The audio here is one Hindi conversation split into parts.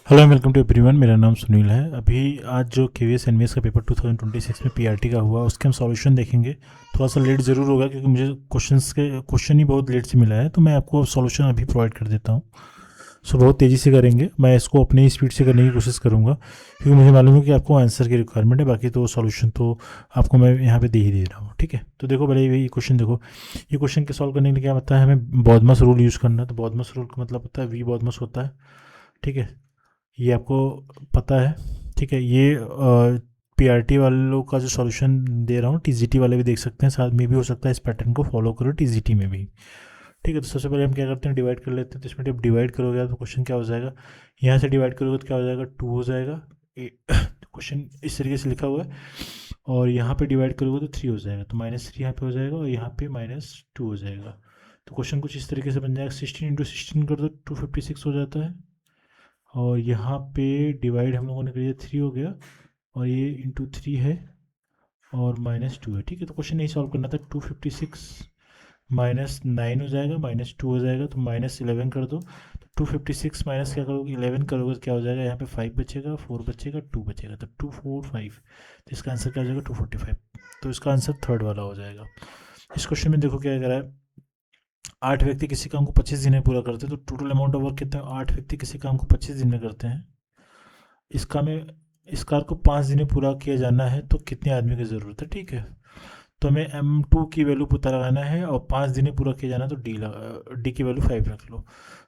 Hello and welcome to everyone. मेरा नाम सुनील है। अभी आज जो केवीएस एनवीएस का पेपर 2026 में पीआरटी का हुआ उसके हम सॉल्यूशन देखेंगे। थोड़ा सा लेट ज़रूर होगा क्योंकि मुझे क्वेश्चन ही बहुत लेट से मिला है, तो मैं आपको सॉल्यूशन अभी प्रोवाइड कर देता हूँ। सो बहुत तेज़ी से करेंगे, मैं इसको अपनी स्पीड से करने की कोशिश करूँगा क्योंकि मुझे मालूम है कि आपको आंसर की रिक्वायरमेंट है। बाकी तो सॉल्यूशन तो आपको मैं यहाँ पे दे ही दे रहा हूँ। ठीक है, तो देखो पहले ये क्वेश्चन देखो। ये क्वेश्चन के सॉल्व करने के लिए क्या होता है, हमें बॉदमस रूल यूज़ करना है। तो बॉदमस रूल का मतलब होता है वी बॉदमस होता है। ठीक है, ये आपको पता है। ठीक है, ये पीआरटी वालों का जो सॉल्यूशन दे रहा हूँ, टीजीटी वाले भी देख सकते हैं, साथ में भी हो सकता है इस पैटर्न को फॉलो करो टीजीटी में भी। ठीक है, तो सबसे पहले हम क्या करते हैं, डिवाइड कर लेते हैं। तो इसमें जब डिवाइड करोगे तो क्वेश्चन क्या हो जाएगा, यहाँ से डिवाइड करोगे तो क्या हो जाएगा, 2 हो जाएगा। क्वेश्चन इस तरीके से लिखा हुआ है। और यहाँ पे डिवाइड करोगे तो 3 हो जाएगा, तो -3 यहाँ पे हो जाएगा और यहाँ पे -2 हो जाएगा। तो क्वेश्चन कुछ इस तरीके से बन जाएगा। 16 × 16 कर दो, 256 हो जाता है। और यहाँ पे डिवाइड हम लोगों ने कर दिया, 3 हो गया और ये इंटू 3 है और -2 है। ठीक है, तो क्वेश्चन नहीं सॉल्व करना था। 256 -9 हो जाएगा, -2 हो जाएगा, तो -11 कर दो। तो 256 माइनस क्या करोगे, 11 करोगे तो क्या हो जाएगा, यहाँ पे 5 बचेगा, 4 बचेगा, 2 बचेगा, तो 245। तो इसका आंसर क्या हो जाएगा, 245। तो इसका आंसर थर्ड वाला हो जाएगा। इस क्वेश्चन में देखो क्या करा है, 8 व्यक्ति किसी काम को 25 दिन में पूरा करते हैं, तो टोटल अमाउंट ऑफ वर्क कितना है, 8 व्यक्ति किसी काम को 25 दिन में करते हैं। इसका में इस कार को 5 दिन में पूरा किया जाना है, तो कितने आदमी की ज़रूरत है। ठीक है, तो हमें M2 की वैल्यू पता लगाना है और 5 दिन में पूरा किया जाना है, तो डी की वैल्यू 5 रख लो।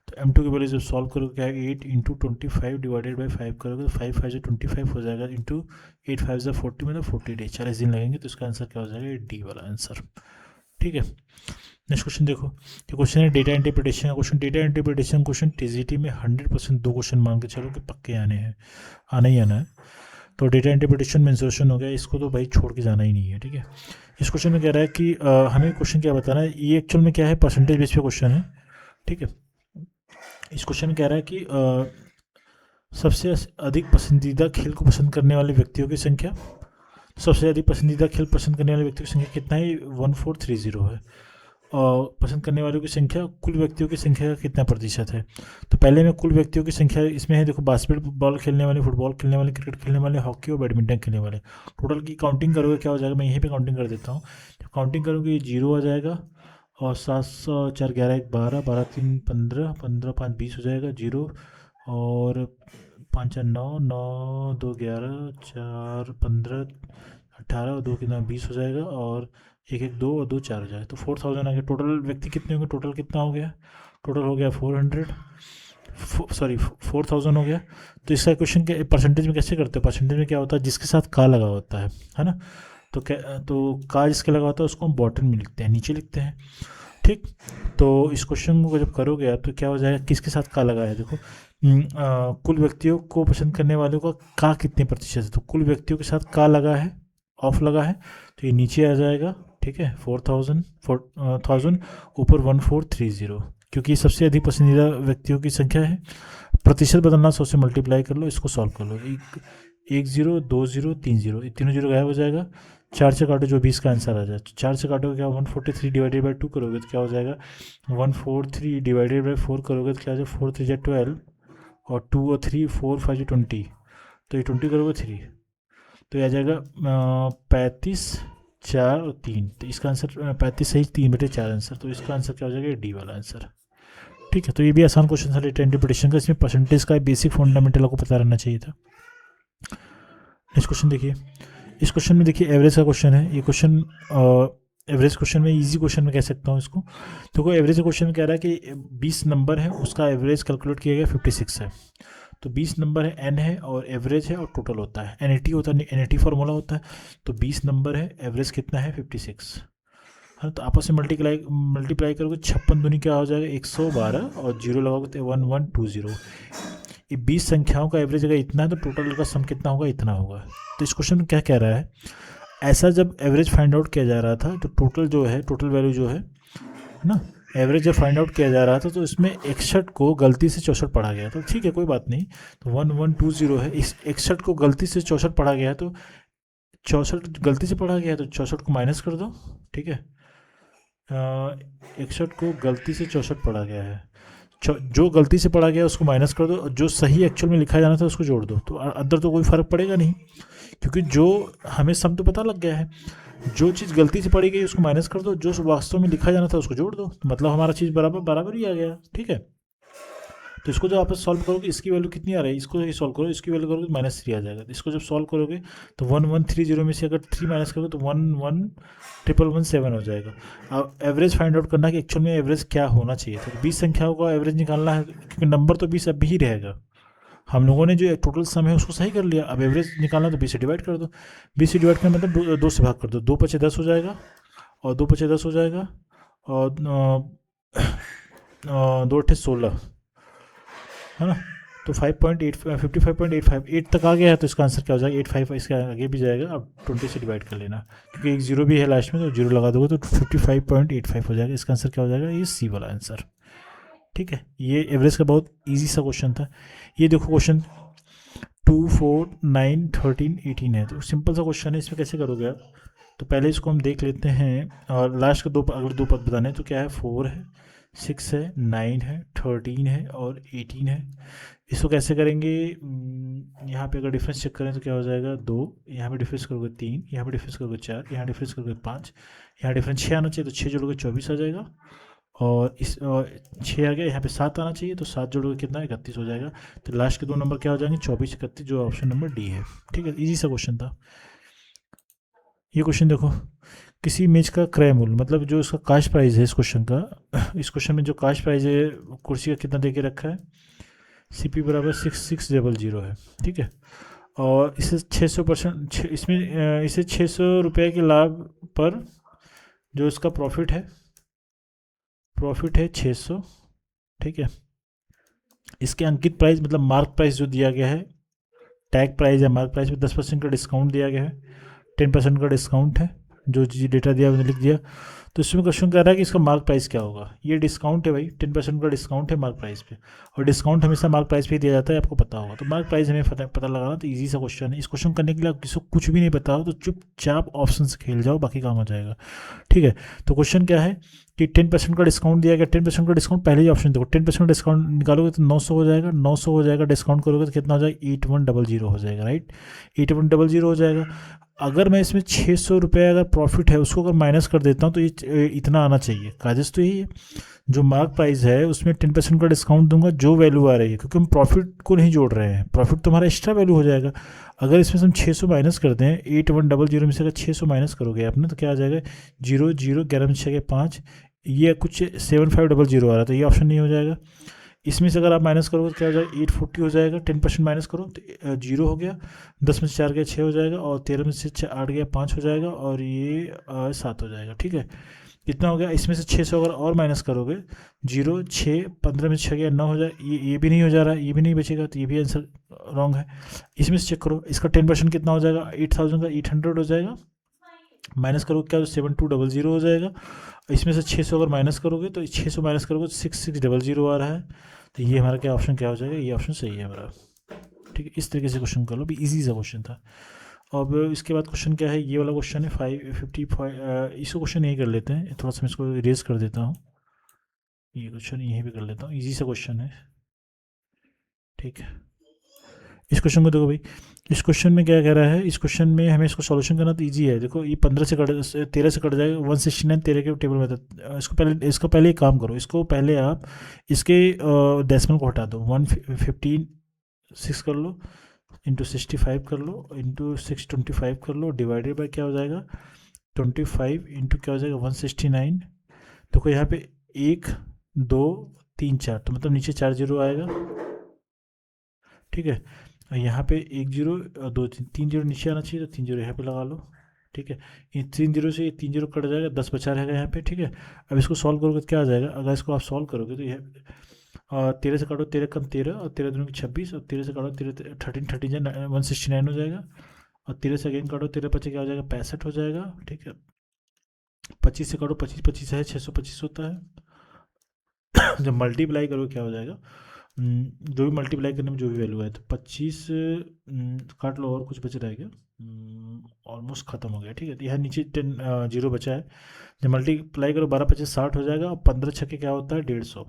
तो M2 की वैल्यू जब सॉल्व करोगे क्या है, 8 × 25 डिवाइडेड बाई 5 करोगे तो 5 5 25 हो जाएगा, इंटू 8 5 40, मतलब 40 डे, 40 दिन लगेंगे। तो इसका आंसर क्या हो जाएगा, डी वाला आंसर। ठीक है, नेक्स्ट क्वेश्चन देखो। ये क्वेश्चन है डेटा इंटरप्रिटेशन का question. Data interpretation question TGT में 100% 2 क्वेश्चन मान के चलो कि पक्के आने हैं, आना ही आना है। तो डेटा इंटरप्रिटेशन मेंसुरेशन हो गया, इसको तो भाई छोड़ के जाना ही नहीं है। ठीक है, इस क्वेश्चन में कह रहा है कि हमें क्वेश्चन क्या बताना है, ये एक्चुअल में क्या है, परसेंटेज बेस पे क्वेश्चन है। ठीक है, इस क्वेश्चन में कह रहा है कि सबसे अधिक पसंदीदा खेल को पसंद करने वाले व्यक्तियों की संख्या, सबसे अधिक पसंदीदा खेल पसंद करने वाले व्यक्तियों की संख्या कितना है, 1430 है। और पसंद करने वालों की संख्या कुल व्यक्तियों की संख्या का कितना प्रतिशत है। तो पहले में कुल व्यक्तियों की संख्या इसमें है, देखो बास्केटबॉल खेलने वाले, फुटबॉल खेलने वाले, क्रिकेट खेलने वाले, हॉकी और बैडमिंटन खेलने वाले, टोटल की काउंटिंग करोगे क्या हो जाएगा, मैं यहीं पे काउंटिंग कर देता हूँ। जब काउंटिंग करोगे ये 0 आ जाएगा और 7 4 11 1 12 12 3 15 15 5 20 हो जाएगा, 0। और 5 4 9 9 2 11 4 15 18 और 2 कितना 20 हो जाएगा, और 1 1 2 और 2 4 हो जाएगा, तो 4000 आ गया। टोटल व्यक्ति कितने होंगे, टोटल कितना हो गया, टोटल हो गया 400, सॉरी 4000 हो गया। तो इसका क्वेश्चन के परसेंटेज में कैसे करते हैं, परसेंटेज में क्या होता है, जिसके साथ का लगा होता है ना। तो क्या, तो का जिसके लगा होता है उसको हम बॉटम में लिखते हैं, नीचे लिखते हैं। ठीक, तो इस क्वेश्चन को जब करोगे आप तो क्या हो जाएगा, किसके साथ का लगा है, देखो कुल व्यक्तियों को पसंद करने वालों का कितने प्रतिशत है, तो कुल व्यक्तियों के साथ का लगा है, ऑफ लगा है, तो ये नीचे आ जाएगा। ठीक है, 4000 ऊपर 1430, क्योंकि ये सबसे अधिक पसंदीदा व्यक्तियों की संख्या है। प्रतिशत बदलना, 100 से मल्टीप्लाई कर लो, इसको सॉल्व कर लो। एक 1 0 2 0 3 0, ये तीनों जीरो गायब हो जाएगा। 4 से काटो जो 20 का आंसर आ जाए, तो 4 से काटोगे क्या, 143 डिवाइडेड बाई 2 करोगे तो क्या हो जाएगा, 143 डिवाइडेड बाई 4 करोगे तो क्या हो जाएगा, 4 3 जा 12 और 2 और 3 4 5 20, तो ये 20 करोगे 3, तो ये आ जाएगा 35 4 और 3। तो इसका आंसर 35 सही 3/4 आंसर, तो इसका आंसर क्या हो जाएगा, डी वाला आंसर। ठीक है, तो ये भी आसान क्वेश्चन था डेटा इंटरप्रिटेशन का, इसमें परसेंटेज का बेसिक फंडामेंटल आपको पता रहना चाहिए था। नेक्स्ट क्वेश्चन देखिए। इस क्वेश्चन में देखिए एवरेज का क्वेश्चन है। ये क्वेश्चन एवरेज क्वेश्चन में, इजी क्वेश्चन में कह सकता हूँ इसको। तो कोई एवरेज क्वेश्चन में कह रहा है कि 20 नंबर है, उसका एवरेज कैलकुलेट किया गया 56 है। तो 20 नंबर है, एन है और एवरेज है और टोटल होता है, एन होता है, एन फार्मूला होता है। तो 20 नंबर है, एवरेज कितना है 56 है, तो आपस में मल्टीप्लाई मल्टीप्लाई करोगे, 56 दूनी क्या हो जाएगा 112, और जीरो लगाओगे तो 1120। ये 20 संख्याओं का एवरेज अगर इतना है तो टोटल का सम कितना होगा, इतना होगा। तो इस क्वेश्चन में क्या कह रहा है, ऐसा जब एवरेज फाइंड आउट किया जा रहा था तो टोटल जो है, टोटल वैल्यू जो है ना, एवरेज जब फाइंड आउट किया जा रहा था तो इसमें 61 को गलती से 64 पढ़ा गया, तो ठीक है कोई बात नहीं। तो 1120 है, इस 61 को गलती से 64 पढ़ा गया है, तो 64 गलती से पढ़ा गया है तो 64 को माइनस कर दो। ठीक है, 61 को गलती से 64 पढ़ा गया है, जो गलती से पढ़ा गया उसको माइनस कर दो, और जो सही एक्चुअल में लिखा जाना था उसको जोड़ दो, तो अंदर तो कोई फ़र्क पड़ेगा नहीं, क्योंकि जो हमें सम तो पता लग गया है। जो चीज़ गलती से पढ़ी गई उसको माइनस कर दो, जो वास्तव में लिखा जाना था उसको जोड़ दो, तो मतलब हमारा चीज़ बराबर बराबर ही आ गया। ठीक है, तो इसको जब आप सॉल्व करोगे, इसकी वैल्यू कितनी आ रही है, इसको ही सॉल्व करो, इसकी वैल्यू करोगे -3 आ जाएगा। तो इसको जब सॉल्व करोगे तो 1130 में से अगर 3 माइनस करोगे तो 11,117 हो जाएगा। अब एवरेज फाइंड आउट करना कि एक्चुअल में एवरेज क्या होना चाहिए था, तो 20 संख्याओं का एवरेज निकालना है, क्योंकि नंबर तो 20 अभी ही रहेगा। हम लोगों ने जो टोटल सम है उसको सही कर लिया, अब एवरेज निकालना तो 20 से डिवाइड कर दो। 20 से डिवाइड करना मतलब दो से भाग कर दो, 2 पचे 10 हो जाएगा, और 2 पचे 10 हो जाएगा, और 2 अट्ठे 16, है ना। तो 8 तक आ गया है, तो इसका आंसर क्या हो जाएगा, 85, इसके आगे भी जाएगा। अब 20 से डिवाइड कर लेना, क्योंकि एक जीरो भी है लास्ट में, तो जीरो लगा दोगे तो 55.85 हो जाएगा। इसका आंसर क्या हो जाएगा, ये सी वाला आंसर। ठीक है, ये एवरेज का बहुत ईजी सा क्वेश्चन था। ये देखो क्वेश्चन 2, 4, 9, 13, 18 है, तो सिंपल सा क्वेश्चन है। इसमें कैसे करोगे आप, तो पहले इसको हम देख लेते हैं, और लास्ट के अगले दो पद बताने हैं। तो क्या है, 4 है, 6 है, 9 है, 13 है और 18 है। इसको कैसे करेंगे, यहाँ पे अगर डिफरेंस चेक करें तो क्या हो जाएगा, 2, यहाँ पे डिफरेंस करोगे 3, यहाँ पे डिफरेंस करोगे 4, यहाँ डिफरेंस करोगे 5, यहाँ डिफरेंस 6 आना चाहिए, तो 6 जोड़ोगे 24 आ जाएगा। और 6 आ गया, यहाँ पे 7 आना चाहिए, तो 7 जोड़ोगे कितना, 31 हो जाएगा। तो लास्ट के दो नंबर क्या हो जाएंगे, 24, 31, जो ऑप्शन नंबर डी है। ठीक है, इजी सा क्वेश्चन था। ये क्वेश्चन देखो, किसी इमेज का क्रय मूल्य, मतलब जो इसका कास्ट प्राइस है इस क्वेश्चन का, इस क्वेश्चन में जो कास्ट प्राइस है कुर्सी का कितना दे के रखा है, CP बराबर 6600 है। ठीक है, और इसे 600%, इसमें इसे 600 रुपये के लाभ पर जो इसका प्रॉफिट है 600। ठीक है, इसके अंकित प्राइस मतलब मार्क प्राइस जो दिया गया है, टैग प्राइस है, मार्क प्राइस में 10% का डिस्काउंट दिया गया है, 10% का डिस्काउंट है, जो जी डेटा दिया मैंने लिख दिया। तो इसमें क्वेश्चन कह रहा है कि इसका मार्क प्राइस क्या होगा। ये डिस्काउंट है भाई, 10% का डिस्काउंट है मार्क प्राइस पे, और डिस्काउंट हमेशा मार्क प्राइस पे ही दिया जाता है, आपको पता होगा। तो मार्क प्राइस हमें पता लगाना, तो ईजी सा क्वेश्चन है। इस क्वेश्चन करने के लिए आप किसी को कुछ भी नहीं पता हो तो चुपचाप ऑप्शन से खेल जाओ, बाकी काम हो जाएगा। ठीक है, तो क्वेश्चन क्या है कि 10% का डिस्काउंट दिया गया, 10% का डिस्काउंट, पहले ही ऑप्शन देखो, 10% डिस्काउंट निकालोगे तो 900 हो जाएगा, 900 हो जाएगा, डिस्काउंट करोगे तो कितना हो जाएगा, 8100 हो जाएगा, राइट, 8100 हो जाएगा। अगर मैं इसमें 600 रुपये अगर प्रॉफिट है उसको अगर माइनस कर देता हूँ तो ये इतना आना चाहिए। काजस तो यही है, जो मार्क प्राइस है उसमें 10% का डिस्काउंट दूंगा, जो वैल्यू आ रही है, क्योंकि हम प्रॉफिट को नहीं जोड़ रहे हैं, प्रॉफिट तो हमारा एक्स्ट्रा वैल्यू हो जाएगा। अगर इसमें से हम 600 माइनस कर दें, 8100 में से अगर 600 माइनस करोगे आपने, तो क्या आ जाएगा, 0 0, 11 में 6 5, ये कुछ 7500 आ रहा था, ये ऑप्शन नहीं हो जाएगा। इसमें से अगर आप माइनस करोगे तो क्या हो जाएगा, 840 हो जाएगा, 10% माइनस करो तो 0 हो गया, 10 में से 4 गया 6 हो जाएगा, और 13 में से 8 गया 5 हो जाएगा, और ये 7 हो जाएगा। ठीक है, कितना हो गया, इसमें से 600 अगर और माइनस करोगे, 0 6, 15 में से 6 गया 9 हो जाएगा, ये भी नहीं हो जा रहा है, ये भी नहीं बचेगा, तो ये भी आंसर रॉन्ग है। इसमें से चेक करो, इसका 10% कितना हो जाएगा, 8000 का 800 हो जाएगा, माइनस करोगे क्या, 7200 हो जाएगा। इसमें से 600 अगर माइनस करोगे तो 600 माइनस करोगे तो 6600 आ रहा है। तो ये हमारा क्या ऑप्शन क्या हो जाएगा, ये ऑप्शन सही है हमारा। ठीक है, इस तरीके से क्वेश्चन कर लो, भी इजी सा क्वेश्चन था। अब इसके बाद क्वेश्चन क्या है, ये वाला क्वेश्चन है 555, इसको क्वेश्चन यही कर लेते हैं, थोड़ा सा मैं इसको इरेज कर देता हूँ, ये क्वेश्चन यहीं पे कर लेता हूँ, इजी सा क्वेश्चन है। ठीक है, इस क्वेश्चन को देखो भाई, इस क्वेश्चन में क्या कह रहा है, इस क्वेश्चन में हमें इसको सॉल्यूशन करना तो इजी है। देखो ये 15 से कट 13 से कट जाएगा, 169 13 के टेबल में था। इसको पहले एक काम करो, इसको पहले आप इसके डेसिमल को हटा दो, 115 कर लो, इंटू 65 कर लो, इंटू 625 कर लो, डिवाइडेड बाय क्या हो जाएगा, 25 इंटू क्या हो जाएगा, 169। देखो यहाँ पे 1 2 3 4, तो मतलब नीचे 4 जीरो आएगा। ठीक है, यहाँ पे 1 जीरो, 2 3, 3 जीरो नीचे आना चाहिए, तो 3 जीरो यहाँ पे लगा लो। ठीक है, ये 3 जीरो से ये 3 जीरो कट जाएगा, 10 बचा रहेगा यहाँ पे। ठीक है, अब इसको सॉल्व करोगे तो क्या आ जाएगा, अगर इसको आप सॉल्व करोगे तो ये 13 से काटो, 13 कम 13, और 13 दूनी 26, और 13 से काटो 13 13 13 169 हो जाएगा, और 13 से अगेन काटो, 13 पचे क्या हो जाएगा, 65 हो जाएगा। ठीक है, 25 से काटो, 25 25 है 625 होता है। जब मल्टीप्लाई करो क्या हो जाएगा, जो भी मल्टीप्लाई करने में जो भी वैल्यू है, तो 25 काट लो, और कुछ बच रहेगा, ऑलमोस्ट खत्म हो गया। ठीक है, तो यहाँ नीचे 10 जीरो बचा है, जब मल्टीप्लाई करो 12 25 60 हो जाएगा, और 15 छक्के क्या होता है, 150,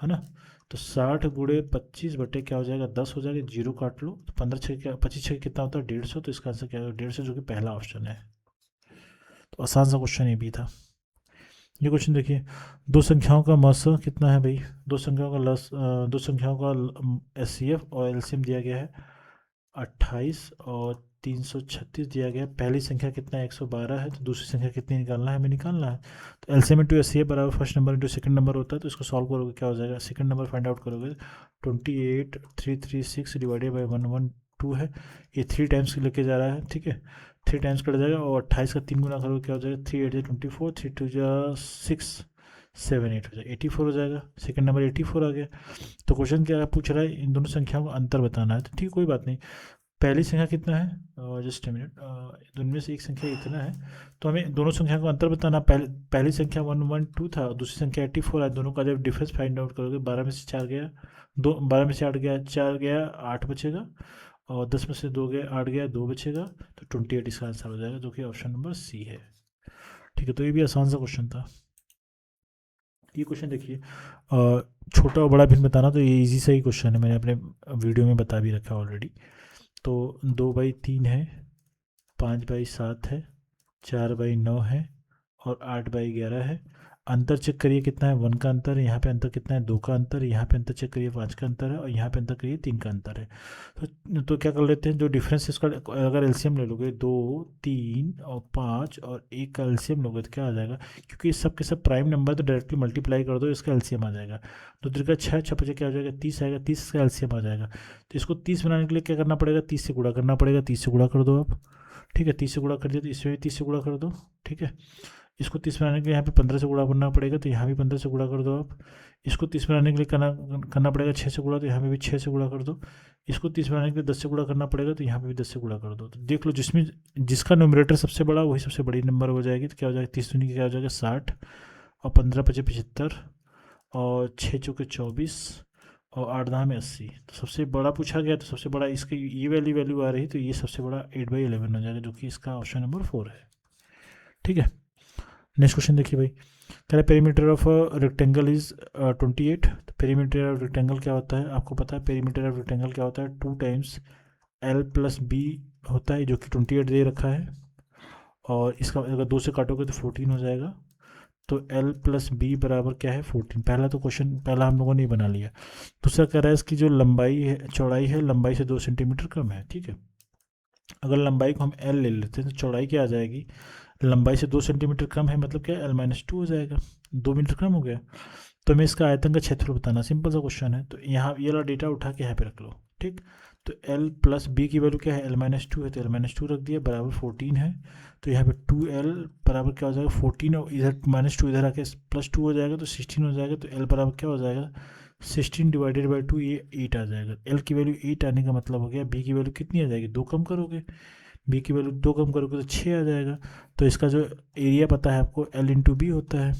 है ना। तो 60 × 25 क्या हो जाएगा, 10 हो जाएगा, जीरो काट लो। तो 15×6 क्या, 25×6 कितना होता है, 150। तो इसका आंसर क्या होगा, 150, जो कि पहला ऑप्शन है। तो आसान सा क्वेश्चन ये भी था। ये क्वेश्चन देखिए, दो संख्याओं का मस कितना है भाई, दो संख्याओं का एस सी एफ और एलसीएम दिया गया है 28 और 336 दिया गया है। पहली संख्या कितना है, 112 है। तो दूसरी संख्या कितनी निकालना है, हमें निकालना है। तो LCM into S C F बराबर first number into second number होता है। तो इसको सॉल्व करोगे क्या हो जाएगा, सेकंड नंबर फाइंड आउट करोगे, 28336 डिवाइडेड बाई 112 है। ये 3 टाइम्स लेके जा रहा है, ठीक है। 3 टाइम्स कट जाएगा और 28 का 3 गुना करोगे क्या हो जाएगा, 3×8 = 24, 3×2 = 6, 7 8 हो जाएगा, 84 हो जाएगा। सेकंड नंबर 84 आ गया। तो क्वेश्चन क्या पूछ रहा है, इन दोनों संख्याओं का अंतर बताना है। तो ठीक, कोई बात नहीं। पहली संख्या कितना है, जस्ट मिनट, दोनों में से एक संख्या इतना है। तो हमें दोनों संख्या का अंतर बताना। पहली संख्या 112 था, दूसरी संख्या 84 है। दोनों का जब डिफरेंस फाइंड आउट करोगे, 12 में से 4 गया, 8 गया, 4 गया, 8 बचेगा। और 10 में से 2 गया, 8 गया, 2 बचेगा। तो 28 इसका आंसर हो जाएगा, जो कि ऑप्शन नंबर सी है। ठीक है, तो ये भी आसान सा क्वेश्चन था। ये क्वेश्चन देखिए, छोटा और बड़ा भिन्न बताना। तो ये इजी सा ही क्वेश्चन है, मैंने अपने वीडियो में बता भी रखा ऑलरेडी। तो 2/3 है, 5/7 है, 4/9 है और 8/11 है। अंतर चेक करिए कितना है, 1 का अंतर है। यहाँ पे अंतर कितना है, 2 का अंतर है। यहाँ पे अंतर चेक करिए, 5 का अंतर है। और यहाँ पे अंतर करिए, 3 का अंतर है। तो क्या कर लेते हैं, जो डिफरेंस है इसका, अगर एलसीएम ले लोगे, 2, 3 और 5 और 1 का एलसीएम लोगे तो क्या आ जाएगा, क्योंकि सब के सब प्राइम नंबर, तो डायरेक्टली मल्टीप्लाई कर दो, इसका एलसीएम आ जाएगा। तो 2 का 6, 6 5 क्या हो जाएगा, 30 आएगा, 30 का एलसीएम आ जाएगा। तो इसको 30 बनाने के लिए क्या करना पड़ेगा, 30 से गुणा करना पड़ेगा। 30 से गुणा कर दो आप, ठीक है। 30 से गुणा कर दिया, तो इसमें भी 30 से गुणा कर दो, ठीक है। इसको 30 बनाने के लिए यहाँ पे 15 से गुणा करना पड़ेगा, तो यहाँ भी 15 से गुणा कर दो आप। इसको 30 बनाने के लिए करना करना पड़ेगा 6 से गुणा, तो यहाँ पे भी 6 से गुणा कर दो। इसको 30 बनाने के लिए 10 से गुणा करना पड़ेगा, तो यहाँ पे भी 10 से गुणा कर दो। तो देख लो, जिसमें जिसका न्यूमरेटर सबसे बड़ा वही सबसे बड़ी नंबर हो जाएगी। तो क्या हो जाएगा, 30 दूनी क्या हो जाएगा, 60 और 15×5 = 75 और 6×4 = 24 और 8×10 = 80। तो सबसे बड़ा पूछा गया, तो सबसे बड़ा इसकी ये वैल्यू आ रही, तो ये सबसे बड़ा 8/11 हो जाएगा, जो कि इसका ऑप्शन नंबर 4 है। ठीक है, नेक्स्ट क्वेश्चन देखिए भाई, कह रहा है पेरीमीटर ऑफ रेक्टेंगल इज 28। तो पेरीमीटर ऑफ रेक्टेंगल क्या होता है, आपको पता है पेरीमीटर ऑफ रेक्टेंगल क्या होता है, 2 टाइम्स L+B होता है, जो कि 28 दे रखा है। और इसका अगर 2 से काटोगे तो 14 हो जाएगा। तो L+B बराबर क्या है, 14। पहला तो क्वेश्चन पहला हम लोगों ने बना लिया। दूसरा कह रहा है इसकी जो लंबाई है, चौड़ाई है, लंबाई से 2 सेंटीमीटर कम है, ठीक है। अगर लंबाई को हम L ले लेते हैं तो चौड़ाई क्या आ जाएगी, लंबाई से 2 सेंटीमीटर कम है, मतलब क्या, L-2 हो जाएगा, 2 मीटर कम हो गया। तो हमें इसका आयतन का क्षेत्रफल बताना, सिंपल सा क्वेश्चन है। तो यहाँ ये वाला डेटा उठा के यहाँ पे रख लो, ठीक। तो L+B की वैल्यू क्या है, L-2 है, तो L-2 रख दिया, बराबर 14 है। तो यहाँ पे 2L बराबर क्या हो जाएगा, 14, और इधर -2 इधर आके +2 हो जाएगा, तो 16 हो जाएगा। तो L बराबर क्या हो जाएगा, 16/2, ये 8 आ जाएगा। L की वैल्यू 8 आने का मतलब हो गया, B की वैल्यू कितनी आ जाएगी, 2 कम करोगे, B की वैल्यू 2 कम करोगे तो 6 आ जाएगा। तो इसका जो एरिया पता है आपको, L×B होता है,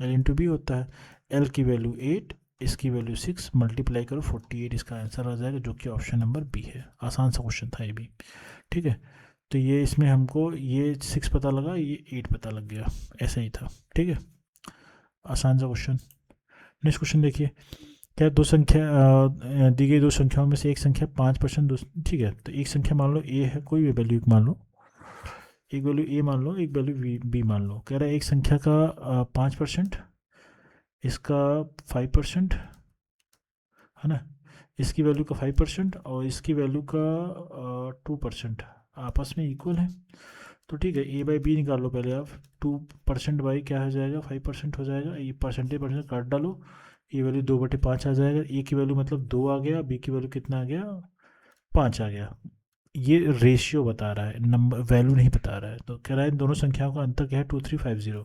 L×B होता है। L की वैल्यू 8, इसकी वैल्यू 6, मल्टीप्लाई करो 48, इसका आंसर आ जाएगा, जो कि ऑप्शन नंबर बी है। आसान सा क्वेश्चन था ये भी, ठीक है। तो ये इसमें हमको ये 6 पता लगा, ये 8 पता लग गया, ऐसा ही था, ठीक है। आसान सा क्वेश्चन। नेक्स्ट क्वेश्चन देखिए, क्या दो संख्या दी गई दो संख्याओं में से एक संख्या 5%, ठीक है। तो एक संख्या मान लो ए है, कोई भी वैल्यू मान लो, एक वैल्यू ए मान लो, एक वैल्यू बी मान लो। कह रहा है एक संख्या का 5%, इसका 5%, है ना, इसकी वैल्यू का 5% और इसकी वैल्यू का 2% आपस में इक्वल है। तो ठीक है, A/B निकाल लो पहले आप। 2% बाई क्या हो जाएगा, 5% हो जाएगा। ये परसेंटेज काट डालो, ये वैल्यू 2/5 आ जाएगा। ए की वैल्यू मतलब 2 आ गया, बी की वैल्यू कितना आ गया, 5 आ गया। ये रेशियो बता रहा है, नंबर वैल्यू नहीं बता रहा है। तो कह रहा है इन दोनों संख्याओं का अंतर क्या है, 2350।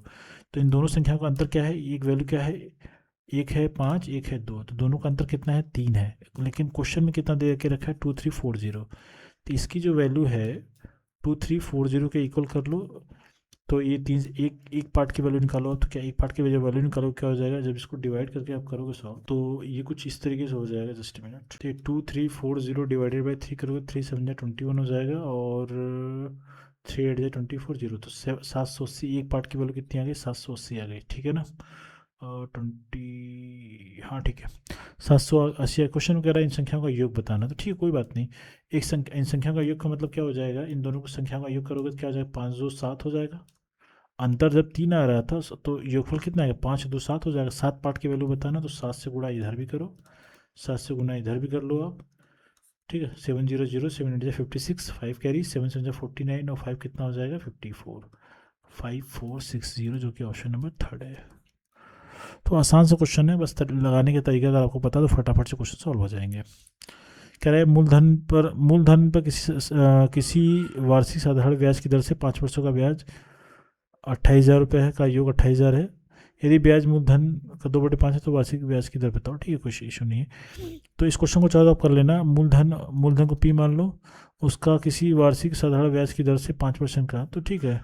तो इन दोनों संख्याओं का अंतर क्या है, एक वैल्यू क्या है, एक है 5, एक है 2, तो दोनों का अंतर कितना है, 3 है। लेकिन क्वेश्चन में कितना दे के रखा है, 2340। तो इसकी जो वैल्यू है 2340 के इक्वल कर लो। तो ये तीन, एक एक पार्ट की वैल्यू निकालो, तो क्या एक पार्ट की जब वैल्यू निकालो क्या हो जाएगा, जब इसको डिवाइड करके आप करोगे 100, तो ये कुछ इस तरीके से हो जाएगा। जस्ट मिनट, तो 2340 डिवाइडेड बाई 3 करोगे, 3×7=21 हो जाएगा, और 3×8=24, 0। तो 780, एक पार्ट की वैल्यू कितनी आ गई, 780 आ गई, ठीक है ना। 20, हाँ ठीक है। 780 क्वेश्चन में कह रहा है इन संख्याओं का योग बताना, तो ठीक है कोई बात नहीं। एक संख्या, इन संख्याओं का योग का मतलब क्या हो जाएगा, इन दोनों को संख्याओं का योग करोगे तो क्या हो जाएगा, 5 2 7 हो जाएगा। अंतर जब 3 आ रहा था तो योगफल कितना आएगा, 5 2 7 हो जाएगा। 7 पार्ट की वैल्यू बताना, तो 7 से गुणा इधर भी करो, 7 से गुणा इधर भी कर लो आप, ठीक है। 7 0 0, 7 8 56, 5 कैरी, 7 7 49 और 5 कितना हो जाएगा 54, 5460, जो कि ऑप्शन नंबर 3 है। तो आसान सा क्वेश्चन है, बस लगाने का तरीका अगर आपको पता तो फटाफट से क्वेश्चन सॉल्व हो जाएंगे। कह रहे हैं मूलधन पर किसी वार्षिक साधारण ब्याज की दर से 5% का ब्याज 28,000 रुपये है, का योग 28,000 है। यदि ब्याज मूलधन का 2/5 है तो वार्षिक ब्याज की दर बताओ, ठीक है कोई इशू नहीं है। तो इस क्वेश्चन को चाहो आप कर लेना, मूलधन को पी मान लो, उसका किसी वार्षिक साधारण ब्याज की दर से 5% का, तो ठीक है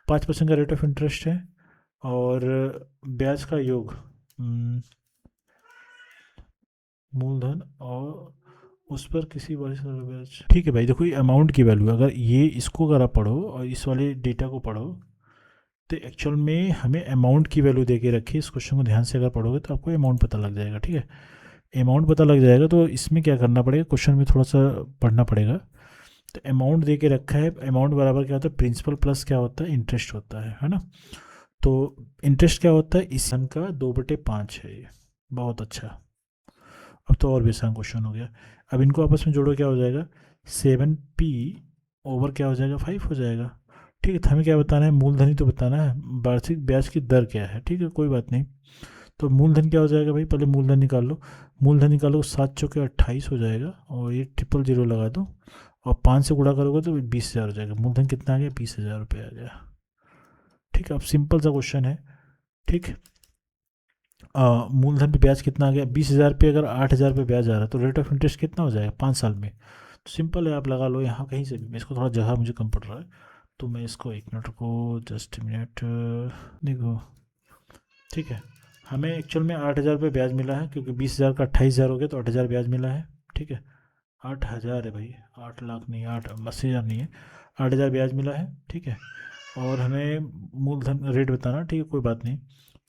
5% का रेट ऑफ इंटरेस्ट है, और ब्याज का योग मूलधन और उस पर किसी वार्षिक साधारण ब्याज, ठीक है भाई। देखो ये अमाउंट की वैल्यू, अगर ये इसको अगर आप पढ़ो और इस वाले डेटा को पढ़ो तो एक्चुअल में हमें अमाउंट की वैल्यू दे के रखी है। इस क्वेश्चन को ध्यान से अगर पढ़ोगे तो आपको अमाउंट पता लग जाएगा, ठीक है। अमाउंट पता लग जाएगा तो इसमें क्या करना पड़ेगा, क्वेश्चन में थोड़ा सा पढ़ना पड़ेगा। तो अमाउंट दे के रखा है, अमाउंट बराबर क्या होता है, प्रिंसिपल प्लस क्या होता है, इंटरेस्ट होता है ना। तो इंटरेस्ट क्या होता है, इस सन का 2/5 है ये। बहुत अच्छा, अब तो और भी आसान क्वेश्चन हो गया। अब इनको आपस में जोड़ो, क्या हो जाएगा 7p ओवर क्या हो जाएगा 5 हो जाएगा, ठीक है। तो हमें क्या बताना है, मूलधन ही तो बताना है, वार्षिक ब्याज की दर क्या है, ठीक है कोई बात नहीं। तो मूलधन क्या हो जाएगा भाई, पहले मूलधन निकाल लो। मूलधन निकालो 7 चौके 28 हो जाएगा, और ये 000 लगा दो, और 5 से गुणा करोगे तो 20,000 हो जाएगा। मूलधन कितना आ गया, 20,000 रुपये आ गया, ठीक है। अब सिंपल सा क्वेश्चन है, ठीक। मूलधन पे ब्याज कितना आ गया 20,000 पे, अगर 8,000 पे ब्याज आ रहा है तो रेट ऑफ इंटरेस्ट कितना हो जाएगा 5 साल में। तो सिंपल है, आप लगा लो यहाँ कहीं से भी। मैं इसको थोड़ा जगह मुझे कम पड़ रहा है, तो मैं इसको 1 मिनट को, जस्ट मिनट, देखो ठीक है। हमें एक्चुअल में 8,000 रुपये ब्याज मिला है, क्योंकि 20,000 का 28,000 हो गया तो 8,000 ब्याज मिला है, ठीक है। 8,000 है भाई, 8 लाख नहीं, 80,000 नहीं है, 8,000 ब्याज मिला है, ठीक है। और हमें मूलधन रेट बताना, ठीक है कोई बात नहीं।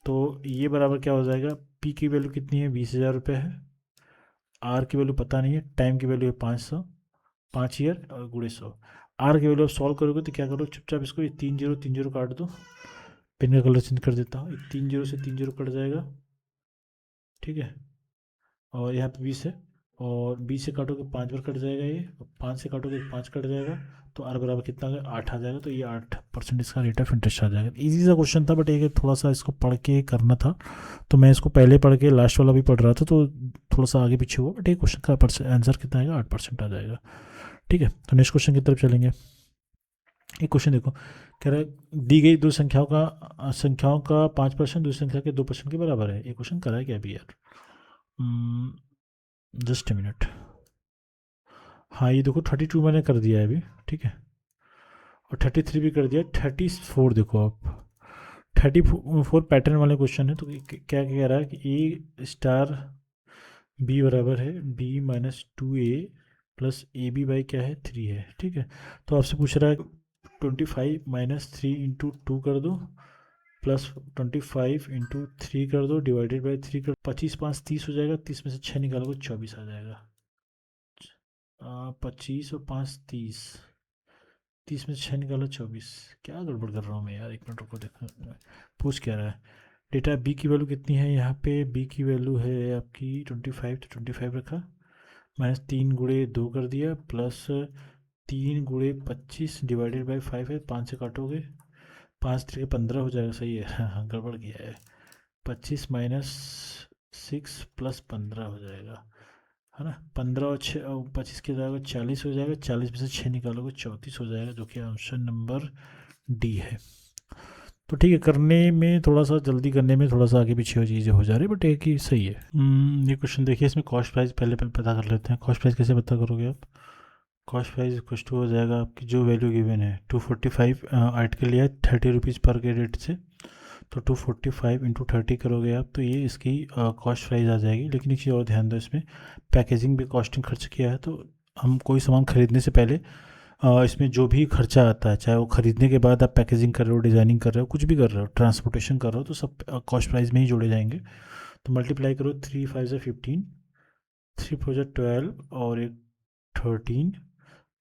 तो ये बराबर क्या हो जाएगा, पी की वैल्यू कितनी है 20,000 रुपये है, आर की वैल्यू पता नहीं है, टाइम की वैल्यू है 500, 5 ईयर और गुणे 100। आर की वैल्यू आप सॉल्व करोगे तो क्या करो, चुपचाप इसको ये 3 0 काट दो, पेन का कलर चेंज कर देता हूँ, 3 0 से 3 0 कट जाएगा, ठीक है। और यहाँ पे 20 है, और 20 से काटोगे 5 बार कट जाएगा ये, और 5 से काटोगे 5 कट जाएगा, तो आर बराबर कितना आ गया 8 आ जाएगा। तो ये 8% इसका रेट ऑफ इंटरेस्ट आ जाएगा। इजी सा क्वेश्चन था, बट एक थोड़ा सा इसको पढ़ के करना था, तो मैं इसको पहले पढ़ के लास्ट वाला भी पढ़ रहा था, तो थोड़ा सा आगे पीछे हुआ, बट एक क्वेश्चन का आंसर कितना आएगा 8% आ जाएगा, ठीक है। तो नेक्स्ट क्वेश्चन की तरफ चलेंगे। एक क्वेश्चन देखो, कह रहा है दी गई दो संख्याओं का 5% दूसरी संख्या के 2% के बराबर है। ये क्वेश्चन करा है क्या अभी यार, जस्ट ए मिनट। हाँ ये देखो 32 मैंने कर दिया है अभी, ठीक है, और 33 भी कर दिया, 34 देखो आप, 34 पैटर्न वाले क्वेश्चन है। तो क्या कह रहा है कि ए स्टार बी बराबर है B-2A प्लस AB/, क्या है 3 है, ठीक है। तो आपसे पूछ रहा है 25 - 3 × 2 कर दो, प्लस 25 × 3 कर दो, ÷ 3 कर, 25 5 30 हो जाएगा, 30 में से 6 निकालोगे 24 आ जाएगा। 25 और 5 30, 30 में से 6 निकालो 24। क्या गड़बड़ कर रहा हूँ मैं यार, 1 मिनट रुको, देखो पूछ क्या रहा है। डेटा बी की वैल्यू कितनी है, यहाँ पे बी की वैल्यू है आपकी 25, तो 25 रखा, -3 × 2 कर दिया, प्लस 3 × 25 ÷ 5 है, 5 से काटोगे, 5 3 15 हो जाएगा, सही है। हाँ गड़बड़ किया है, 25 - 6 + 15 हो जाएगा, है ना। 15 और 6 25 के जाएगा 40 हो जाएगा, 40 में से 6 निकालोगे 34 हो जाएगा, जो कि ऑप्शन नंबर डी है। तो ठीक है, करने में थोड़ा सा, जल्दी करने में थोड़ा सा आगे पीछे हो चीज़ें हो जा रही है, बट एक ही सही है। ये क्वेश्चन देखिए, इसमें कॉस्ट प्राइस पहले पता कर लेते हैं। कॉस्ट प्राइस कैसे पता करोगे आप, कॉस्ट प्राइस इक्वल टू हो जाएगा आपकी जो वैल्यू गिवन है 245 आर्टिकल लिया है 30 रुपीज़ पर के रेट से, तो 245 × 30 करोगे आप, तो ये इसकी कॉस्ट प्राइस आ जाएगी। लेकिन एक चीज़ और ध्यान दो, इसमें पैकेजिंग भी कॉस्टिंग खर्च किया है, तो हम कोई सामान खरीदने से पहले इसमें जो भी खर्चा आता है, चाहे वो ख़रीदने के बाद आप पैकेजिंग कर रहे हो, डिज़ाइनिंग कर रहे हो, कुछ भी कर रहे हो, ट्रांसपोर्टेशन कर रहे हो, तो सब कॉस्ट प्राइस में ही जोड़े जाएंगे। तो मल्टीप्लाई करो, 3 5 से 15, 3 4 जा 12 और एक 13,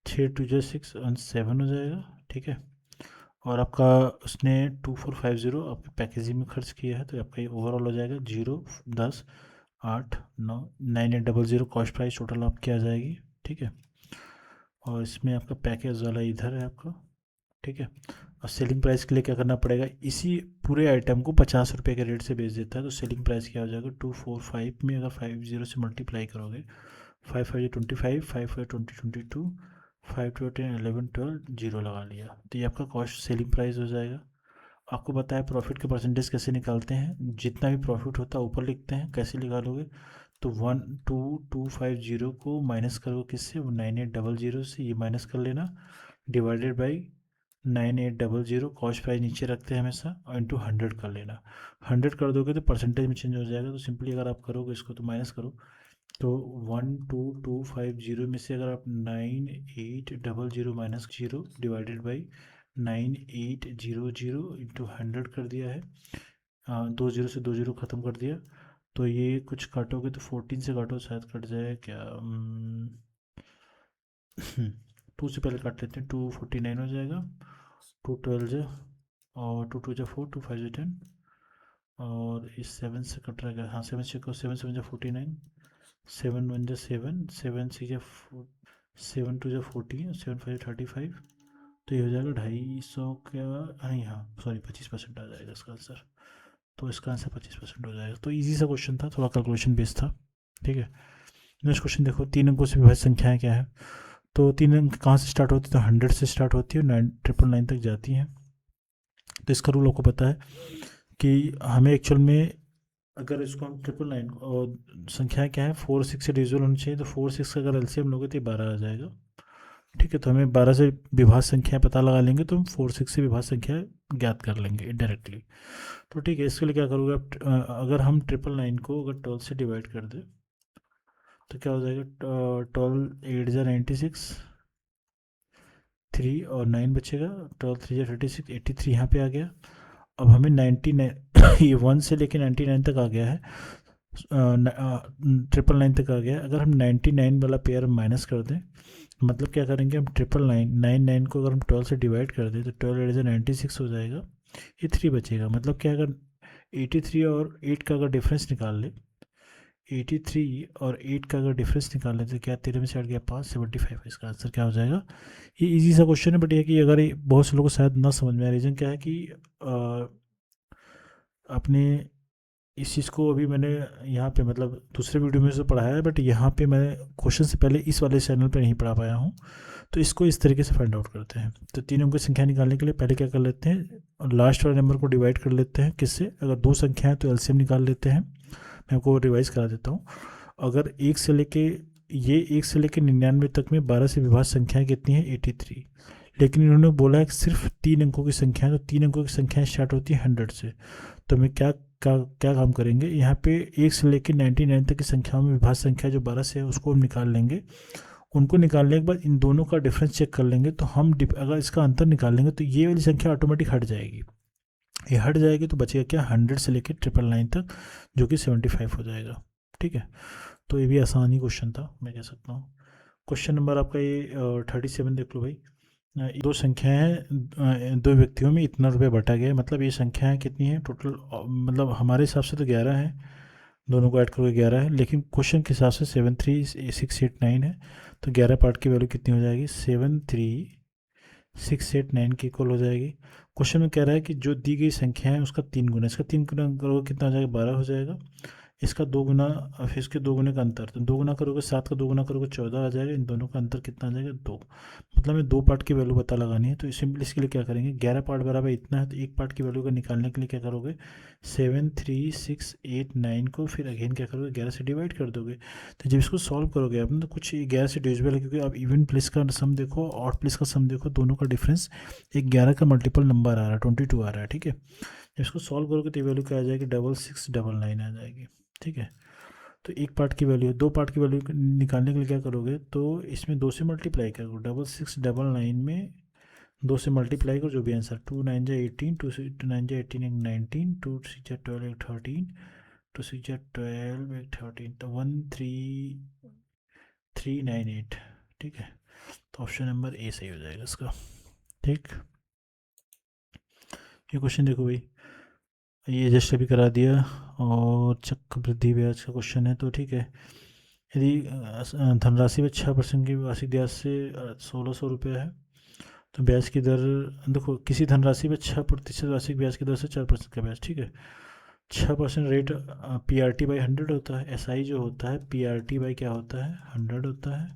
6 2 जा 6 और 7 हो जाएगा, ठीक है। और आपका उसने 2450 आपके पैकेजिंग में खर्च किया है, तो आपका ये ओवरऑल हो जाएगा 0 10 8 9 9800 कॉस्ट प्राइस टोटल आपकी आ जाएगी, ठीक है। और इसमें आपका पैकेज वाला इधर है आपका, ठीक है। और सेलिंग प्राइस के लिए क्या करना पड़ेगा, इसी पूरे आइटम को 50 रुपये के रेट से बेच देता है, तो सेलिंग प्राइस क्या हो जाएगा 245 में अगर 50 से मल्टीप्लाई करोगे, 5 5 25, 5 5 20 22, 5 2 10 11 12 जीरो लगा लिया, तो ये आपका कॉस्ट सेलिंग प्राइस हो जाएगा। आपको पता है प्रॉफिट के परसेंटेज कैसे निकालते हैं, जितना भी प्रॉफिट होता है ऊपर लिखते हैं, कैसे निकालोगे, तो 12250 को माइनस करो किससे, 9800 से, ये माइनस कर लेना, डिवाइडेड बाई 9800, कॉस्ट प्राइस नीचे रखते हैं हमेशा, और इंटू 100 कर लेना। 100 कर दोगे तो परसेंटेज में चेंज हो जाएगा, तो सिंपली अगर आप करोगे इसको तो माइनस करो, तो 12250 में से अगर आप 9800 माइनस 0 डिवाइडेड बाई 9800 इंटू 100 कर दिया है, 2 0 से 2 0 ख़त्म कर दिया, तो ये कुछ काटोगे तो 14 से काटो शायद कट जाए क्या, 2 से पहले काट लेते हैं, 249 हो जाएगा, 2 12 जा, और 2 2 जा 4, 2 5 जा 10, और इस 7 से कट रहा है, हाँ 7 से करो, 7 7 जा 49, 7 1 जा 7, 7 6 जा 7 2 जा 14, 7 5 35, तो ये हो जाएगा 250 का, नहीं हाँ सॉरी 25% आ जाएगा इसका आंसर, तो इसका आंसर 25% हो जाएगा। तो इजी सा क्वेश्चन था, थोड़ा कैलकुलेशन बेस्ड था, ठीक है। नेक्स्ट क्वेश्चन देखो, 3 अंकों से विभाज्य संख्याएं क्या है। तो 3 अंक कहाँ से स्टार्ट होती है, तो 100 से स्टार्ट होती है, 999 तक जाती हैं। तो इसका रूल आपको पता है कि हमें एक्चुअल में अगर इसको हम 999 और संख्या क्या है 4 6 से डिविजिबल होनी चाहिए, तो 4 6 का अगर एलसीएम लोगे तो 12 आ जाएगा, ठीक है। तो हमें 12 से विभाज्य संख्या पता लगा लेंगे, तो हम 4 6 से विभाज्य संख्या ज्ञात कर लेंगे इनडायरेक्टली। तो ठीक है, इसके लिए क्या करोगे आप, अगर हम 999 को अगर 12 से डिवाइड कर दें तो क्या हो जाएगा, 12 8 जा 96, 3 और 9 बचेगा, 12 3 जा 36, 83 यहाँ पे आ गया। अब हमें 99 ये 1 से लेके 99 तक आ गया है, 999 तक आ गया है। अगर हम 99 वाला पेयर माइनस कर दें, मतलब क्या करेंगे हम, 999 को अगर हम 12 से डिवाइड कर दें तो 12 8 जा 96 हो जाएगा, ये 3 बचेगा। मतलब क्या, अगर 83 और 8 का अगर डिफरेंस निकाल ले, 83 और 8 का अगर डिफरेंस निकाल लेते तो क्या 13 में से हट गया 5, 75, इसका आंसर क्या हो जाएगा। ये इजी सा क्वेश्चन है, बट ये कि अगर ये बहुत से लोगों को शायद ना समझ में आए, रीज़न क्या है कि आपने इस चीज़ को अभी मैंने यहाँ पे मतलब दूसरे वीडियो में से पढ़ाया है, बट यहाँ पे मैं क्वेश्चन से पहले इस वाले चैनल पे नहीं पढ़ा पाया हूँ, तो इसको इस तरीके से फाइंड आउट करते हैं। तो 3 अंकों की संख्या निकालने के लिए पहले क्या कर लेते हैं, लास्ट वाले नंबर को डिवाइड कर लेते हैं किससे, अगर 2 संख्या है तो एलसीएम निकाल लेते हैं। मैं आपको रिवाइज करा देता हूँ, अगर 1 से लेके 99 तक में 12 से विभाज्य संख्याएँ कितनी है 83, लेकिन इन्होंने बोला है कि सिर्फ 3 अंकों की संख्या है, तो 3 अंकों की संख्याएँ स्टार्ट होती है 100 से। तो हमें क्या काम करेंगे, यहाँ पे 1 से लेकर 99 तक की संख्याओं में विभाज्य संख्या जो 12 से है उसको हम निकाल लेंगे। उनको निकालने के बाद इन दोनों का डिफरेंस चेक कर लेंगे, तो हम अगर इसका अंतर निकाल लेंगे तो ये वाली संख्या ऑटोमेटिक हट जाएगी, ये हट जाएगी, तो बचेगा क्या 100 से लेकर 999 तक, जो कि 75 हो जाएगा, ठीक है। तो ये भी आसान ही क्वेश्चन था, मैं कह सकता हूँ। क्वेश्चन नंबर आपका ये 37 देख लो भाई। 2 संख्याएं हैं, 2 व्यक्तियों में इतना रुपये बटा गया है, मतलब ये संख्याएं कितनी हैं टोटल, मतलब हमारे हिसाब से तो 11 है, दोनों को ऐड करके 11 है, लेकिन क्वेश्चन के हिसाब से 7 3 6 8 9 है, तो 11 पार्ट की वैल्यू कितनी हो जाएगी, 7 3 6 8 9 की इक्वल हो जाएगी। क्वेश्चन में कह रहा है कि जो दी गई संख्या है उसका 3 गुना, इसका 3 गुना करोगे कितना हो जाएगा, 12 हो जाएगा। इसका 2 गुना, फिर इसके 2 गुने का अंतर, तो 2 गुना करोगे 7 का 2 गुना करोगे 14 आ जाएगा, इन दोनों का अंतर कितना आ जाएगा 2। मतलब हमें 2 पार्ट की वैल्यू पता लगानी है, तो सिंपली इसके लिए क्या करेंगे, 11 पार्ट बराबर इतना है, तो 1 पार्ट की वैल्यू का निकालने के लिए क्या करोगे, 7 3 6 8 9 को फिर अगेन क्या करोगे 11 से डिवाइड कर दोगे। तो जब इसको सॉल्व करोगे आपने, तो कुछ 11 से डिविजिबल है, क्योंकि आप इवन प्लेस का सम देखो, ऑड प्लेस का सम देखो, दोनों का डिफरेंस एक 11 का मल्टीपल नंबर आ रहा है, 22 आ रहा है, ठीक है। जब इसको सॉल्व करोगे तो वैल्यू क्या आ जाएगी, 6669 आ जाएगी, ठीक है। तो एक पार्ट की वैल्यू है, दो पार्ट की वैल्यू निकालने के लिए क्या करोगे, तो इसमें 2 से मल्टीप्लाई करो, 6699 में 2 से मल्टीप्लाई करो, जो भी आंसर, 2 9 जा 18, 2 9 जा 18 एक 19, 2 6 जा 12 एक 13, 2 6 जा 12 एक 13, तो 13398, ठीक है। तो ऑप्शन नंबर ए सही हो जाएगा इसका, ठीक। ये क्वेश्चन देखो भाई, ये जस्ट अभी करा दिया, और चक्रवृद्धि ब्याज का क्वेश्चन है, तो ठीक है। यदि धनराशि में 6% की वार्षिक ब्याज से 1600 रुपये है, तो ब्याज की दर, देखो किसी धनराशि में 6% वार्षिक ब्याज की दर से 4% का ब्याज, ठीक है। 6% रेट PRT/100 होता है, SI जो होता है PRT/ क्या होता है, 100 होता है,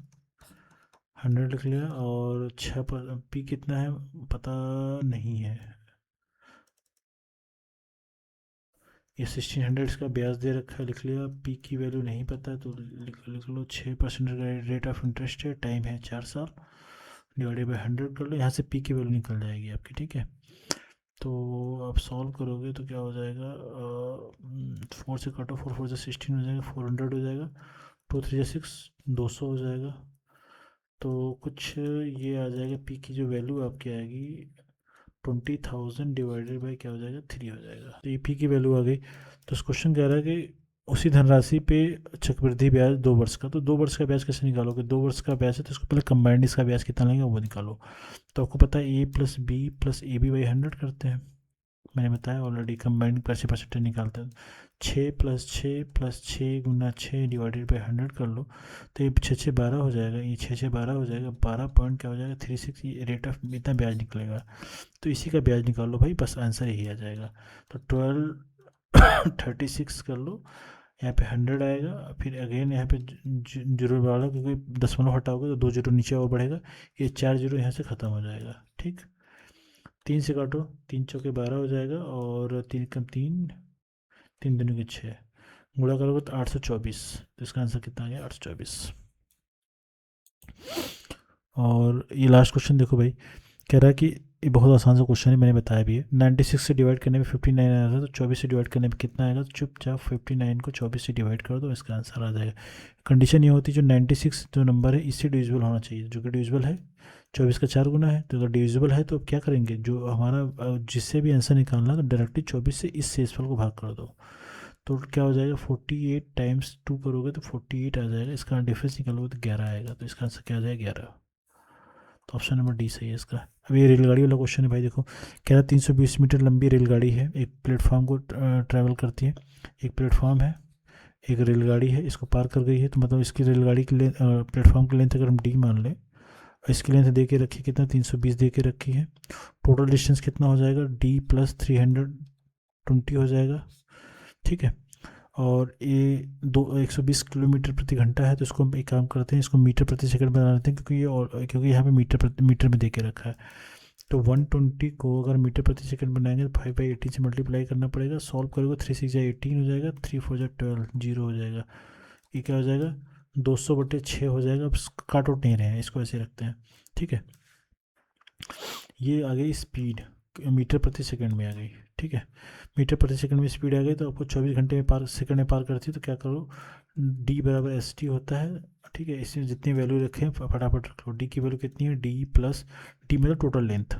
100 लिख लिया, और 6 P कितना है पता नहीं है, ये 1600 का ब्याज दे रखा है, लिख लिया। पी की वैल्यू नहीं पता है, तो लिख लो 6% रेट ऑफ इंटरेस्ट है, टाइम है 4 साल, डिवाइडेड बाई 100 कर लो, यहाँ से पी की वैल्यू निकल जाएगी आपकी, ठीक है। तो आप सॉल्व करोगे तो क्या हो जाएगा, 4 से कटो, 4 4 जा 16 हो जाएगा, 400 हो जाएगा, 2 3 जा 6, 200 हो जाएगा। तो कुछ ये आ जाएगा, पी की जो वैल्यू आपकी आएगी 20,000 डिवाइडेड बाई क्या हो जाएगा, 3 हो जाएगा। तो ईपी की वैल्यू आ गई। तो इस क्वेश्चन कह रहा है कि उसी धनराशि पे चक्रवृद्धि ब्याज 2 वर्ष का, तो 2 वर्ष का ब्याज कैसे निकालोगे, 2 वर्ष का ब्याज है तो इसको पहले कंबाइंड इसका ब्याज कितना लेंगे वो निकालो। तो आपको पता है A+B+AB/100 करते हैं, मैंने बताया ऑलरेडी, कंबाइंड परसेंटेज निकालते हैं। 6+6+6 × 6 डिवाइडेड बाई 100 कर लो, तो ये 6 6 12 हो जाएगा, ये 6 6 12 हो जाएगा, 12 पॉइंट क्या हो जाएगा 36, ये रेट ऑफ इतना ब्याज निकलेगा। तो इसी का ब्याज निकाल लो भाई, बस आंसर यही आ जाएगा। तो 1236 कर लो, यहाँ पे 100 आएगा, फिर अगेन यहाँ पे जीरो बढ़ा, क्योंकि दशमलव हटाओगे तो 2 जीरो नीचे और बढ़ेगा, ये 4 जीरो यहाँ से ख़त्म हो जाएगा, ठीक। 3 से काटो, 3 चौके 12 हो जाएगा, और 3 कम 3, 3 दूनी के 6, गुणा करोगे तो 824, तो इसका आंसर कितना आ गया, 824। और ये लास्ट क्वेश्चन देखो भाई, कह रहा है कि ये बहुत आसान सा क्वेश्चन है, मैंने बताया भी है। 96 से डिवाइड करने में 59 आ रहा था, तो 24 से डिवाइड करने में कितना आएगा, तो चुपचाप 59 को 24 से डिवाइड कर दो, इसका आंसर आ जाएगा। कंडीशन ये होती है, जो 96 जो नंबर है इससे डिविजिबल होना चाहिए, जो कि डिविजिबल है, 24 का 4 गुना है, तो अगर डिविजिबल है तो क्या करेंगे, जो हमारा जिससे भी आंसर निकालना, तो डायरेक्टली 24 से इस शेषफल को भाग कर दो, तो क्या हो जाएगा 48 टाइम्स 2 करोगे तो 48 आ जाएगा, इसका डिफरेंस निकालोगे तो 11 आएगा, तो इसका आंसर क्या आ जाएगा, 11। तो ऑप्शन नंबर डी सही है इसका। अब ये रेलगाड़ी वाला क्वेश्चन है भाई, देखो कह रहा 320 मीटर लंबी रेलगाड़ी है, एक प्लेटफॉर्म को ट्रैवल करती है, एक प्लेटफॉर्म है, एक रेलगाड़ी है, इसको पार कर गई है, तो मतलब इसकी रेलगाड़ी की लेंथ, प्लेटफॉर्म की लेंथ अगर हम डी मान लें, इसकी लेंथ दे के रखी कितना, 320 दे के रखी है, टोटल डिस्टेंस कितना हो जाएगा, D+320 हो जाएगा, ठीक है। और ये 120 किलोमीटर प्रति घंटा है, तो इसको हम एक काम करते हैं, इसको मीटर प्रति सेकंड बना लेते हैं, क्योंकि ये और क्योंकि यहाँ पे मीटर में दे के रखा है। तो 120 को अगर मीटर प्रति सेकंड बनाएंगे तो 5/18 से मल्टीप्लाई करना पड़ेगा, सॉल्व करोगे 3 6 जा 18 हो जाएगा, 3 4 जा 12, जीरो हो जाएगा, ये क्या हो जाएगा 200/6 हो जाएगा। अब काट उठ नहीं रहे हैं, इसको ऐसे रखते हैं, ठीक है। ये आ गई स्पीड, मीटर प्रति सेकंड में आ गई, ठीक है। मीटर प्रति सेकंड में स्पीड आ गई, तो आपको 24 घंटे में पार सेकंड में पार करती है, तो क्या करो, D = ST होता है, ठीक है। इसमें जितनी वैल्यू रखें फटाफट रख लो। डी की वैल्यू कितनी है, D मतलब टोटल लेंथ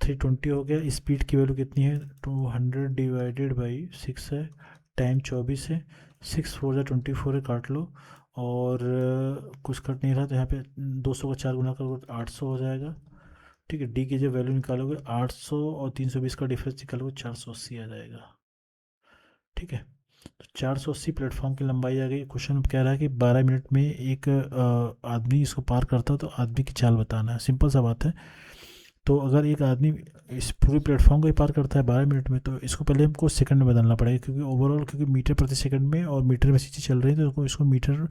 320 हो गया, स्पीड की वैल्यू कितनी है 200 डिवाइडेड बाई 6 है, टाइम 24 है, 6 4 जा 24 है, काट लो, और कुछ कट नहीं रहा, तो यहाँ पे 200 का 4 गुना करोगे तो 800 हो जाएगा, ठीक है। डी की जब वैल्यू निकालोगे 800 और 320 का डिफरेंस निकालोगे 480 आ जाएगा, ठीक है। तो 480 प्लेटफॉर्म की लंबाई आ गई। क्वेश्चन कह रहा है कि 12 मिनट में एक आदमी इसको पार करता है, तो आदमी की चाल बताना है, सिंपल सा बात है। तो अगर एक आदमी इस पूरी प्लेटफॉर्म को ही पार करता है 12 मिनट में, तो इसको पहले हमको सेकंड में बदलना पड़ेगा, क्योंकि ओवरऑल क्योंकि मीटर प्रति सेकंड में और मीटर में चीज़ें चल रही हैं, तो इसको मीटर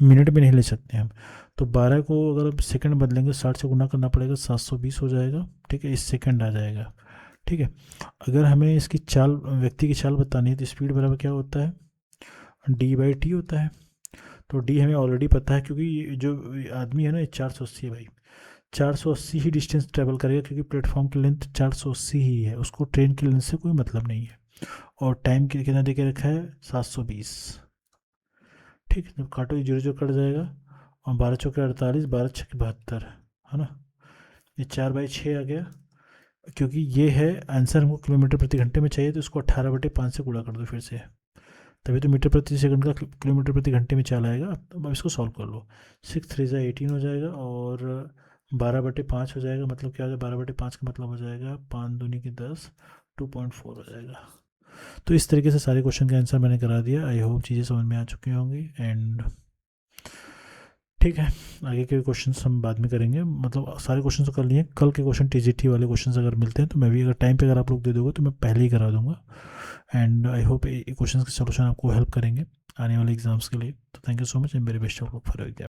मिनट में नहीं ले सकते हम। तो 12 को अगर सेकंड में बदलेंगे 60 से गुना करना पड़ेगा, 720 हो जाएगा, ठीक है, इस सेकंड आ जाएगा, ठीक है। अगर हमें इसकी चाल, व्यक्ति की चाल बतानी है, तो स्पीड बराबर क्या होता है, D/T होता है। तो डी हमें ऑलरेडी पता है, क्योंकि ये जो आदमी है ना, ये 480 है भाई, 480 ही डिस्टेंस ट्रेवल करेगा, क्योंकि प्लेटफॉर्म की लेंथ 480 ही है, उसको ट्रेन की लेंथ से कोई मतलब नहीं है। और टाइम कितना दे के रखा है 720, ठीक है, जब काटो ये 0 0 कट जाएगा, और 12 चौके 48, 12 छक्के 72, है ना। ये 4/6 आ गया। क्योंकि ये है आंसर हमको किलोमीटर प्रति घंटे में चाहिए, तो इसको 18/5 से गुणा कर दो फिर से, तभी तो मीटर प्रति सेकंड का किलोमीटर प्रति घंटे में चाल आएगा। तो अब इसको सॉल्व कर लो। 6 3 ज़ा 18 हो जाएगा, और 12/5 हो जाएगा, मतलब क्या हो जाएगा, 12/5 का मतलब हो जाएगा 5 दूनी की 10, 2.4 हो जाएगा। तो इस तरीके से सारे क्वेश्चन का आंसर मैंने करा दिया। आई होप चीज़ें समझ में आ चुकी होंगी। एंड ठीक है, आगे के क्वेश्चंस हम बाद में करेंगे, मतलब सारे क्वेश्चन तो कर लिए। कल के क्वेश्चन टीजीटी वाले क्वेश्चंस अगर मिलते हैं तो मैं भी, अगर टाइम पे अगर आप लोग दे दोगे तो मैं पहले ही करा दूंगा। एंड आई होप ये क्वेश्चंस के सोल्यूशन आपको हेल्प करेंगे आने वाले एग्जाम्स के लिए। तो thank you so much and very best of luck for exam.